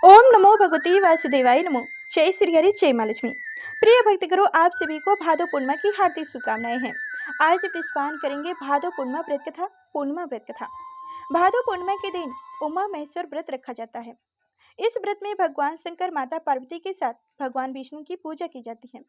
ओम नमो भगवती वासुदेवाय नमो। जय श्री हरि, जय माँ लक्ष्मी। प्रिय भक्त करो, आप सभी को भादो पूर्णिमा की हार्दिक शुभकामनाएं हैं। आज विस्तार करेंगे भादो पूर्णिमा व्रत कथा। पूर्णिमा व्रत कथा। भादो पूर्णिमा के दिन उमा महेश्वर व्रत रखा जाता है। इस व्रत में भगवान शंकर माता पार्वती के साथ भगवान विष्णु की पूजा की जाती है।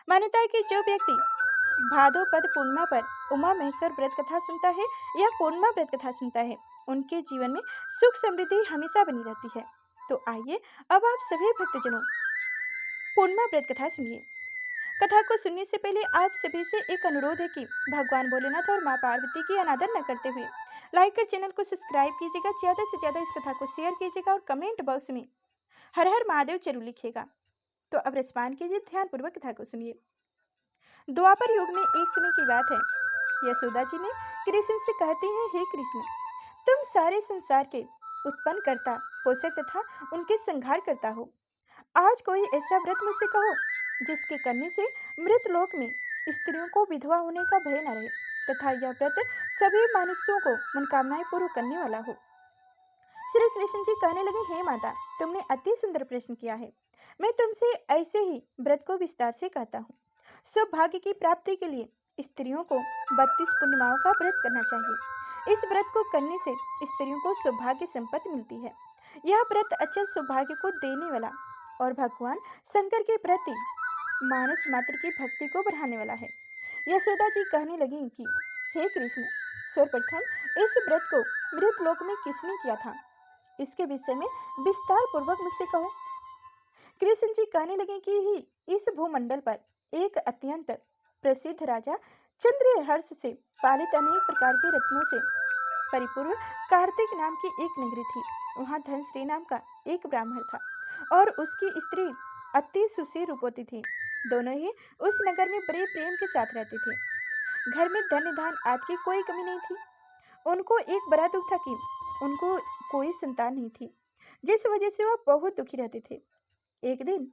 मान्यता है कि जो व्यक्ति भादोपद पूर्णिमा पर उमा महेश्वर व्रत कथा सुनता है या पूर्णिमा व्रत कथा सुनता है, उनके जीवन में सुख समृद्धि हमेशा बनी रहती है। तो आइए अब आप सभी भक्तजनों पूर्णिमा व्रत कथा सुनिए। कथा को सुनने से पहले आप सभी से एक अनुरोध है कि भगवान भोलेनाथ और माँ पार्वती की अनादर न करते हुए लाइक कर चैनल को सब्सक्राइब कीजिएगा। ज्यादा से ज्यादा इस कथा को शेयर कीजिएगा और कमेंट बॉक्स में हर हर महादेव जरूर लिखिएगा। तो अब रिस्पान कीजिए, ध्यानपूर्वक कथा को सुनिए। द्वापर युग में एक समय की बात है। यशोदा जी ने कृष्ण से कहती हैं, हे कृष्ण, तुम सारे संसार के उत्पन्न करता, पोषक तथा उनके संहार करता हो। आज कोई ऐसा व्रत मुझसे कहो जिसके करने से मृत लोक में स्त्रियों को विधवा होने का भय न रहे तथा यह व्रत सभी मनुष्यों को मनोकामनाएं पूर्ण करने वाला हो। श्री कृष्ण जी कहने लगे, हे माता, तुमने अति सुंदर प्रश्न किया है। मैं तुमसे ऐसे ही व्रत को विस्तार से कहता हूँ। सौभाग्य की प्राप्ति के लिए स्त्रियों को 32 पूर्णिमाओं का व्रत करना चाहिए। इस व्रत को करने से स्त्रियों को सौभाग्य संपत्ति मिलती है। यह व्रत अचल सौभाग्य को देने वाला और भगवान शंकर के प्रति मानस मात्र की भक्ति को बढ़ाने वाला है। यशोदा जी कहने लगी कि हे कृष्ण, सर्वप्रथम इस व्रत को मृत लोक में किसने किया था, इसके विषय में विस्तार पूर्वक मुझसे कहो। कृष्ण जी कहने लगे कि ही इस भूमंडल पर एक अत्यंत प्रसिद्ध राजा चंद्रहर्ष से पालित अनेक प्रकार के रत्नों से परिपूर्ण कार्तिक नाम की एक नगरी थी। वहाँ धनश्री नाम का एक ब्राह्मण था और उसकी स्त्री अति सुशील रूपवती थी। दोनों ही उस नगर में बड़े प्रेम के साथ रहते थे। घर में धन धान आदि की कोई कमी नहीं थी। उनको एक बड़ा दुख था कि उनको कोई संतान नहीं थी, जिस वजह से वह बहुत दुखी रहते थे। एक दिन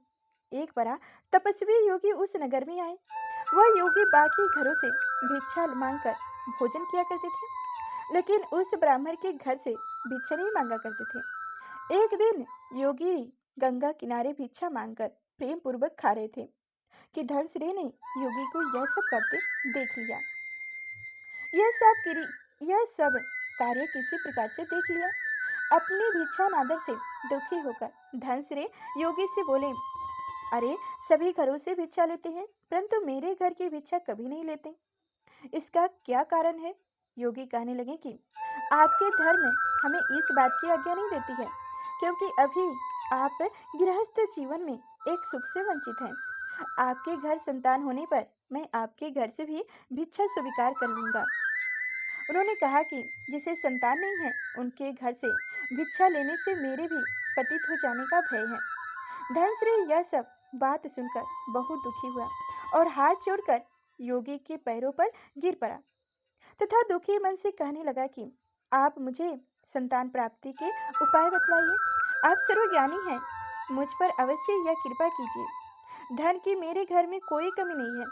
एक बड़ा तपस्वी योगी उस नगर में आए। वह योगी बाकी घरों से भिक्षा मांगकर भोजन किया करते थे, लेकिन उस ब्राह्मण के घर से भिक्षा नहीं मांगा करते थे। एक दिन योगी गंगा किनारे भिक्षा मांगकर प्रेम पूर्वक खा रहे थे कि धनश्री ने योगी को यह सब करते देख लिया। यह सब कार्य किसी प्रकार से देख लिया। अपनी भिक्षा नादर से दुखी होकर धनश्री योगी से बोले, अरे, सभी घरों से भिक्षा लेते हैं परंतु मेरे घर की भिक्षा कभी नहीं लेते, इसका क्या कारण है? योगी कहने लगे कि आपके धर्म हमें इस बात की आज्ञा नहीं देती है, क्योंकि अभी आप गृहस्थ जीवन में एक सुख से वंचित हैं। आपके घर संतान होने पर मैं आपके घर से भी भिक्षा स्वीकार कर लूंगा। उन्होंने कहा कि जिसे संतान नहीं है उनके घर से भिक्षा लेने से मेरे भी पतित हो जाने का भय है। धनश्री यह सब बात सुनकर बहुत दुखी हुआ और हाथ जोड़कर योगी के पैरों पर गिर पड़ा तथा दुखी मन से कहने लगा कि आप मुझे संतान प्राप्ति के उपाय बतलाइए। आप सर्वज्ञानी हैं, मुझ पर अवश्य यह कृपा कीजिए। धन की मेरे घर में कोई कमी नहीं है,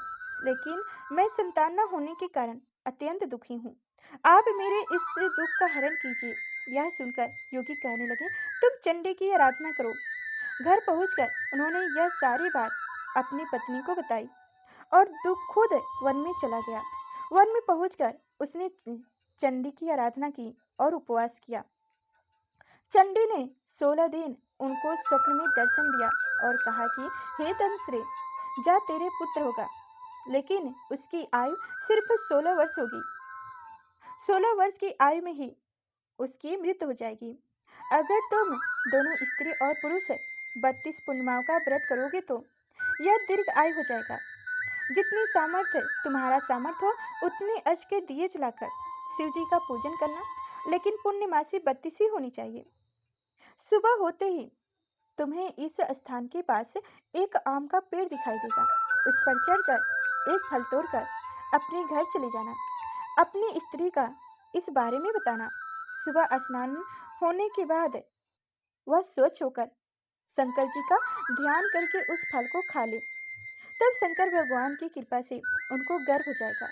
लेकिन मैं संतान न होने के कारण अत्यंत दुखी हूँ। आप मेरे इस दुख का हरण कीजिए। यह सुनकर योगी कहने लगे, तुम चंडी की आराधना करो। घर पहुंचकर उन्होंने यह सारी बात अपनी पत्नी को बताई और दुख खुद वन में चला गया। वन में पहुंचकर उसने चंडी की आराधना की और उपवास किया। चंडी ने 16 दिन उनको स्वप्न में दर्शन दिया और कहा कि हे धनश्री, जा, तेरे पुत्र होगा, लेकिन उसकी आयु सिर्फ 16 वर्ष होगी। 16 वर्ष की आयु में ही उसकी मृत्यु हो जाएगी। अगर तुम दोनों स्त्री और पुरुष 32 पूर्णिमाओं का व्रत करोगे तो यह दीर्घ आयु हो जाएगा। जितनी सामर्थ्य तुम्हारा सामर्थ्य हो उतने अज के दिए जलाकर शिव जी का पूजन करना, लेकिन पूर्णिमासी 32 ही होनी चाहिए। सुबह होते ही तुम्हें इस स्थान के पास एक आम का पेड़ दिखाई देगा। उस पर चढ़कर एक फल तोड़कर अपने घर चले जाना। अपनी स्त्री का इस बारे में बताना। सुबह स्नान होने के बाद वह स्वच्छ होकर शंकर जी का ध्यान करके उस फल को खा ले, तब शंकर भगवान की कृपा से उनको गर्भ हो जाएगा।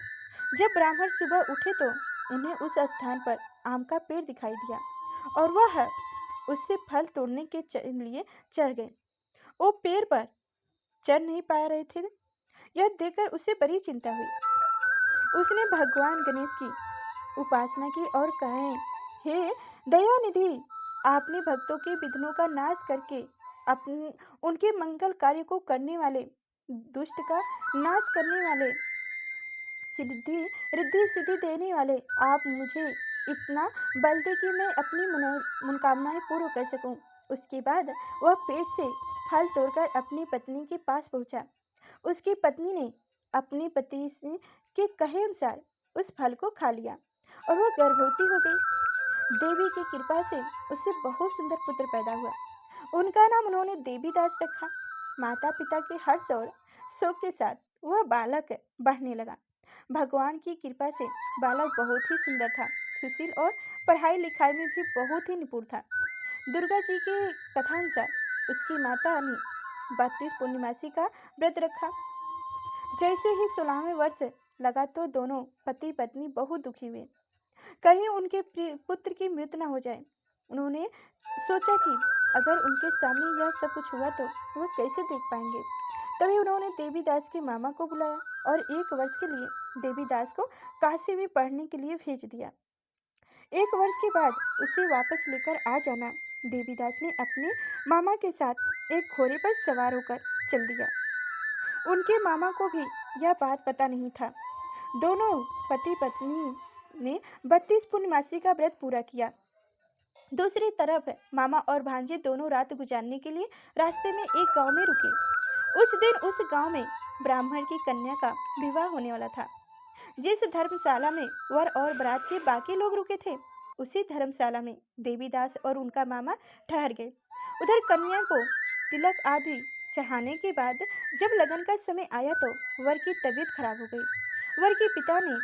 जब ब्राह्मण सुबह उठे तो उन्हें उस स्थान पर आम का पेड़ दिखाई दिया और वह उससे फल तोड़ने के लिए चढ़ गए। वो पेड़ पर चढ़ नहीं पा रहे थे। यह देखकर उसे बड़ी चिंता हुई। उसने भगवान गणेश की उपासना की और कहे, हे दयानिधि, आपने भक्तों के विघ्नों का नाश करके उनके मंगल कार्य को करने वाले, दुष्ट का नाश करने वाले, सिद्धि रिद्धि सिद्धि देने वाले आप मुझे इतना बल दे कि मैं अपनी मनोकामनाएं पूर्ण कर सकूं। उसके बाद वह पेड़ से फल तोड़कर अपनी पत्नी के पास पहुंचा। उसकी पत्नी ने अपने पति के कहे अनुसार उस फल को खा लिया और वह गर्भवती हो गई। देवी की कृपा से उससे बहुत सुंदर पुत्र पैदा हुआ। उनका नाम उन्होंने देवीदास रखा। माता पिता के हर्ष और शोक के साथ वह बालक बढ़ने लगा। भगवान की कृपा से बालक बहुत ही सुंदर था, सुशील और पढ़ाई लिखाई में भी बहुत ही निपुण था। दुर्गा जी के कथानुसार उसकी माता ने 32 पूर्णिमासी का व्रत रखा। जैसे ही 16वें वर्ष लगा तो दोनों पति पत्नी बहुत दुखी हुए, कहीं उनके पुत्र की मृत्यु न हो जाए। उन्होंने सोचा कि अगर उनके सामने यह सब कुछ हुआ तो वह कैसे देख पाएंगे। तभी उन्होंने देवीदास के मामा को बुलाया और 1 वर्ष के लिए देवीदास को काशी में पढ़ने के लिए भेज दिया। 1 वर्ष के बाद उसे वापस लेकर आ जाना। देवीदास ने अपने मामा के साथ एक घोड़े पर सवार होकर चल दिया। उनके मामा को भी यह बात पता नहीं था। दोनों पति पत्नी ने 32 पूर्णमासी का व्रत पूरा किया। दूसरी तरफ मामा और भांजे दोनों रात गुजारने के लिए रास्ते में एक गांव में रुके। उस दिन उस गांव में ब्राह्मण की कन्या का विवाह होने वाला था। जिस धर्मशाला में वर और बारात के बाकी लोग रुके थे, उसी धर्मशाला में देवीदास और उनका मामा ठहर गए। उधर कन्या को तिलक आदि चढ़ाने के बाद जब लगन का समय आया तो वर की तबीयत खराब हो गई। वर के पिता ने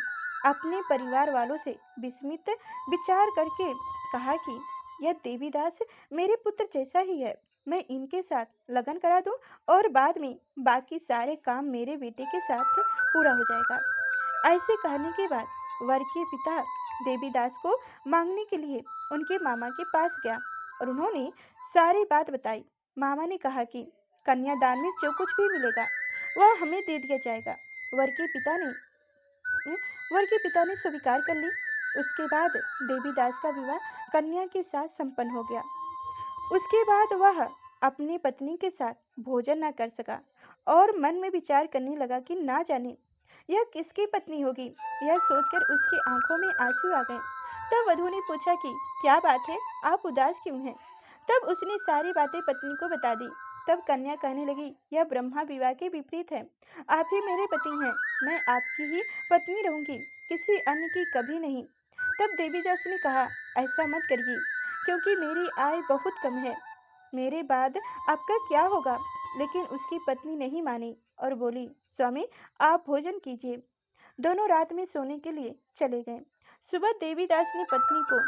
अपने परिवार वालों से विस्मित विचार करके कहा कि यह देवीदास मेरे पुत्र जैसा ही है, मैं इनके साथ लगन करा दूं और बाद में बाकी सारे काम मेरे बेटे के साथ पूरा हो जाएगा। ऐसे कहने के बाद वर के पिता देवीदास को मांगने के लिए उनके मामा के पास गया और उन्होंने सारी बात बताई। मामा ने कहा कि कन्यादान में जो कुछ भी मिलेगा वह हमें दे दिया जाएगा। वर के पिता ने स्वीकार कर ली। उसके बाद देवीदास का विवाह कन्या के साथ संपन्न हो गया। उसके बाद वह अपनी पत्नी के साथ भोजन न कर सका और मन में विचार करने लगा कि ना जाने यह किसकी पत्नी होगी। यह सोचकर उसकी आंखों में आंसू आ गए। तब वधू ने पूछा कि क्या बात है, आप उदास क्यों हैं? तब उसने सारी बातें पत्नी को बता दी। तब कन्या कहने लगी, यह ब्रह्मा विवाह के विपरीत है। आप ही मेरे पति हैं, मैं आपकी ही पत्नी रहूंगी, किसी अन्य की कभी नहीं। तब देवीदास ने कहा, ऐसा मत करिए, क्योंकि मेरी आय बहुत कम है, मेरे बाद आपका क्या होगा? लेकिन उसकी पत्नी नहीं मानी और बोली, स्वामी आप भोजन कीजिए। दोनों रात में सोने के लिए चले गए। सुबह देवीदास ने पत्नी को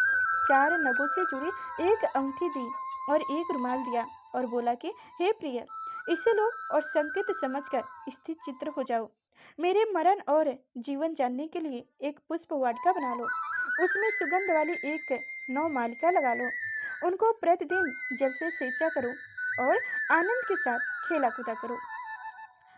4 नगों से जुड़ी एक अंगूठी दी और एक रुमाल दिया और बोला कि हे प्रिय, इसे लो और संकेत समझकर स्थिर चित्र हो जाओ। मेरे मरण और जीवन जानने के लिए एक पुष्प वाटिका बना लो, उसमें सुगंध वाली एक 9 मालिका लगा लो, उनको प्रतिदिन जल से सेंचा करो और आनंद के साथ खेला कूदा करो।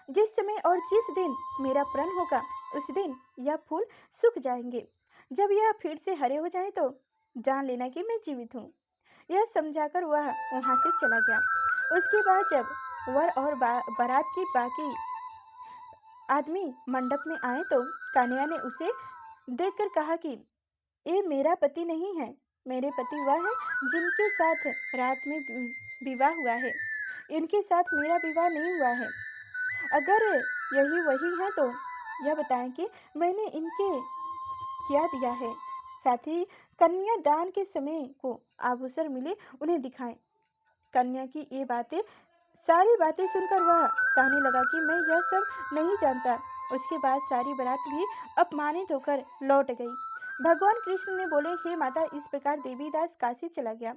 जिस समय और जिस दिन मेरा प्रण होगा उस दिन यह फूल सूख जाएंगे। जब यह फिर से हरे हो जाए तो जान लेना कि मैं जीवित हूँ। यह समझाकर वह वहाँ से चला गया। उसके बाद जब वर और बारात के बाकी आदमी मंडप में आए तो कन्या ने उसे देखकर कहा कि ये मेरा पति नहीं है, मेरे पति वह है जिनके साथ रात में विवाह हुआ है। इनके साथ मेरा विवाह नहीं हुआ है। अगर यही वही है तो यह बताएं कि मैंने इनके क्या दिया है। साथ ही कन्या दान के समय को आभूषण मिले उन्हें दिखाएं। कन्या की ये सारी बातें सुनकर वह कहने लगा कि मैं यह सब नहीं जानता। उसके बाद सारी बारात भी अपमानित होकर लौट गई। भगवान कृष्ण ने बोले, हे माता, इस प्रकार देवीदास काशी चला गया।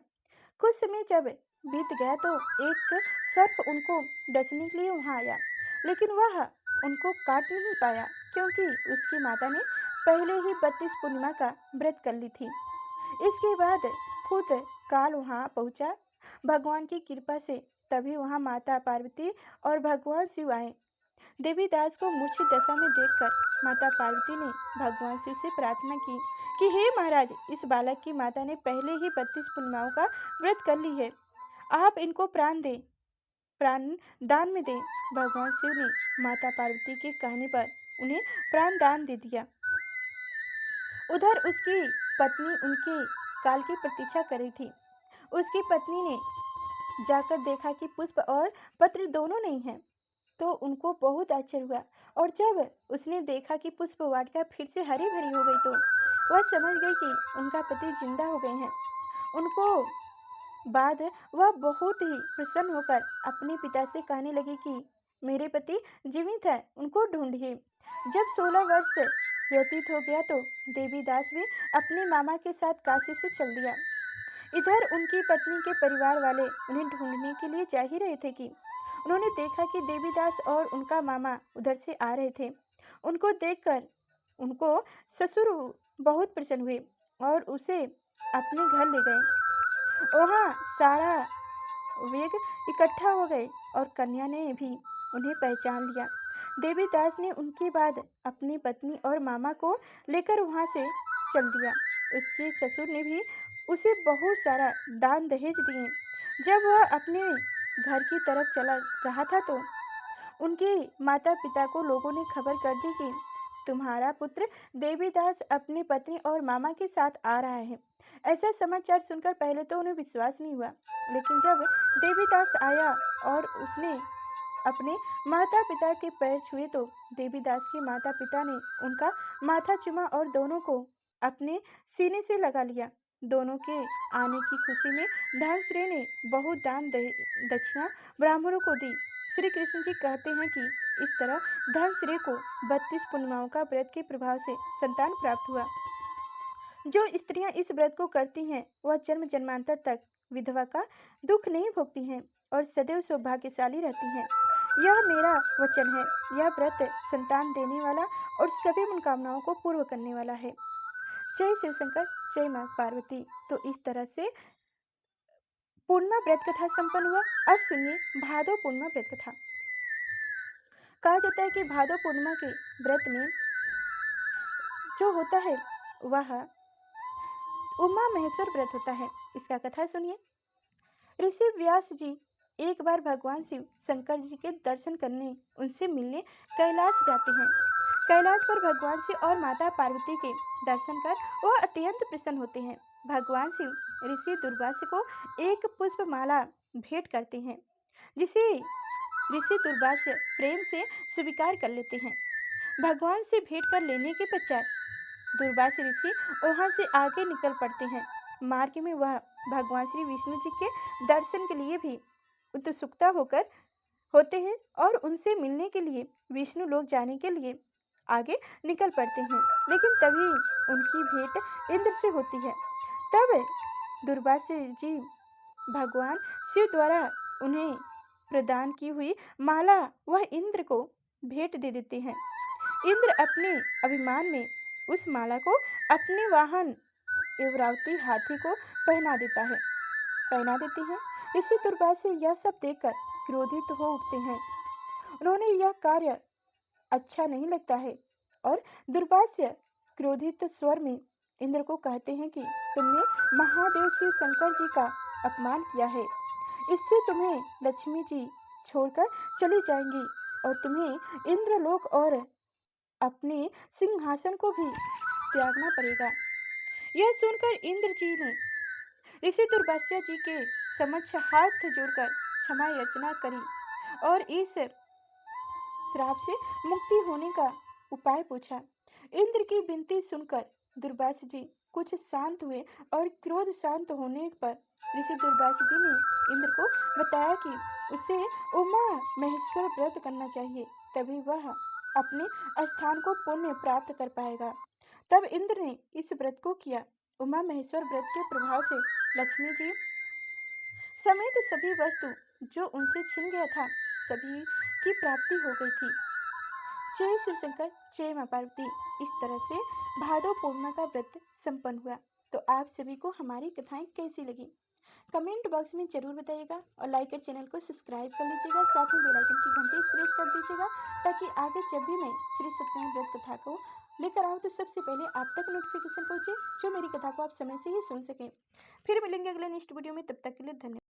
कुछ समय जब बीत गया तो एक सर्प उनको डसने के लिए वहां आया, लेकिन वह उनको काट नहीं पाया क्योंकि उसकी माता ने पहले ही 32 पूर्णिमा का व्रत कर ली थी। इसके बाद खुद काल वहाँ पहुँचा। भगवान की कृपा से तभी वहाँ माता पार्वती और भगवान शिव आए। देवीदास को मूर्छित दशा में देखकर माता पार्वती ने भगवान शिव से प्रार्थना की कि हे महाराज, इस बालक की माता ने पहले ही 32 पूर्णिमाओं का व्रत कर ली है, आप इनको प्राण दान में दें। भगवान शिव ने माता पार्वती के कहने पर उन्हें प्राण दान दे दिया। उधर उसकी पत्नी उनके काल की प्रतीक्षा कर रही थी। उसकी पत्नी ने जाकर देखा कि पुष्प और पत्र दोनों नहीं हैं, तो उनको बहुत आश्चर्य हुआ। और जब उसने देखा कि पुष्प वाटिका फिर से हरी भरी हो गई, तो वह समझ गई कि उनका पति जिंदा हो गए हैं। उनको बाद वह बहुत ही प्रसन्न होकर अपने पिता से कहने लगी कि मेरे पति जीवित है, उनको ढूंढिए। जब 16 वर्ष व्यतीत हो गया तो देवीदास भी अपने मामा के साथ काशी से चल दिया। इधर उनकी पत्नी के परिवार वाले उन्हें ढूंढने के लिए जा ही रहे थे कि उन्होंने देखा कि देवीदास और उनका मामा उधर से आ रहे थे। उनको देखकर उनको ससुर बहुत प्रसन्न हुए और उसे अपने घर ले गए। वहाँ सारा वेग इकट्ठा हो गए और कन्या ने भी उन्हें पहचान लिया। देवीदास ने उनके बाद अपनी पत्नी और मामा को लेकर वहाँ से चल दिया। उसके ससुर ने भी उसे बहुत सारा दान दहेज दिए। जब वह अपने घर की तरफ चला रहा था तो उनके माता पिता को लोगों ने खबर कर दी कि तुम्हारा पुत्र देवीदास अपनी पत्नी और मामा के साथ आ रहा है। ऐसा समाचार सुनकर पहले तो उन्हें विश्वास नहीं हुआ, लेकिन जब देवीदास आया और उसने अपने माता पिता के पैर छुए तो देवीदास के माता पिता ने उनका माथा चूमा और दोनों को अपने सीने से लगा लिया। दोनों के आने की खुशी में धनश्री ने बहुत दान दक्षिणा ब्राह्मणों को दी। श्री कृष्ण जी कहते हैं कि इस तरह धनश्री को 32 पूर्णिमाओं का व्रत के प्रभाव से संतान प्राप्त हुआ। जो स्त्रियां इस व्रत को करती हैं वह जन्म जन्मांतर तक विधवा का दुख नहीं भोगती हैं और सदैव सौभाग्यशाली रहती हैं। यह मेरा वचन है। यह व्रत संतान देने वाला और सभी मनोकामनाओं को पूर्ण करने वाला है। जय शिव शंकर, जय मां पार्वती। तो इस तरह से पूर्णिमा व्रत कथा संपन्न हुआ। अब सुनिए भादो पूर्णिमा व्रत कथा। कहा जाता है कि भादो पूर्णिमा के व्रत में जो होता है वह उमा महेश्वर व्रत होता है। इसका कथा सुनिए। ऋषि व्यास जी एक बार भगवान शिव शंकर जी के दर्शन करने, उनसे मिलने कैलाश जाते हैं। कैलाश पर भगवान शिव और माता पार्वती के दर्शन कर वह अत्यंत प्रसन्न होते हैं। भगवान शिव ऋषि दुर्वासा को एक पुष्प माला भेंट करते हैं, जिसे ऋषि दुर्वासा प्रेम से स्वीकार कर लेते हैं। भगवान से भेंट कर लेने के पश्चात दुर्वासा ऋषि वहां से आगे निकल पड़ते हैं। मार्ग में वह भगवान श्री विष्णु जी के दर्शन के लिए भी उत्सुकता होते हैं और उनसे मिलने के लिए विष्णु लोक जाने के लिए आगे निकल पड़ते हैं। लेकिन तभी उनकी भेंट इंद्र से होती है। तब दुर्वासा जी भगवान शिव द्वारा उन्हें प्रदान की हुई माला वह इंद्र को भेंट दे देते हैं। इंद्र अपने अभिमान में उस माला को अपने वाहन एवरावती हाथी को पहना देते हैं। ऋषि दुर्वासा यह सब देखकर क्रोधित हो उठते हैं। उन्होंने यह कार्य अच्छा नहीं लगता है और दुर्वासा क्रोधित स्वर में इंद्र को कहते हैं कि तुमने महादेव शिव शंकर जी का अपमान किया है। इससे तुम्हें लक्ष्मी जी छोड़कर चली जाएंगी और तुम्हें इंद्रलोक और अपने सिंहासन को भी त्यागना पड़ेगा। यह सुनकर इंद्र जी ने ऋषि दुर्वासा जी के समक्ष हाथ जोड़कर क्षमा याचना करी और इस श्राप से मुक्ति होने का उपाय पूछा। इंद्र की विनती सुनकर दुर्वासा जी कुछ शांत हुए और क्रोध शांत होने पर ऋषि दुर्वासा जी ने इंद्र को बताया कि उसे उमा महेश्वर व्रत करना चाहिए, तभी वह अपने स्थान को पुण्य प्राप्त कर पाएगा। तब इंद्र ने इस व्रत को किया। उमा महेश्वर व्रत के प्रभाव से लक्ष्मी जी समेत सभी वस्तु जो उनसे छिन गया था सभी की प्राप्ति हो गई थी। जय शिव शंकर, जय मां पार्वती। इस तरह से भादो पूर्णिमा का व्रत संपन्न हुआ। तो आप सभी को हमारी कथाएं कैसी लगी कमेंट बॉक्स में ज़रूर बताइएगा और लाइक कर चैनल को सब्सक्राइब कर लीजिएगा। साथ में बेल आइकन की घंटी प्रेस कर दीजिएगा ताकि आगे जब भी मैं श्री सत्यनारायण व्रत कथा को लेकर आऊँ तो सबसे पहले आप तक नोटिफिकेशन पहुँचे, जो मेरी कथा को आप समय से ही सुन सकें। फिर मिलेंगे अगले नेक्स्ट वीडियो में, तब तक के लिए धन्यवाद।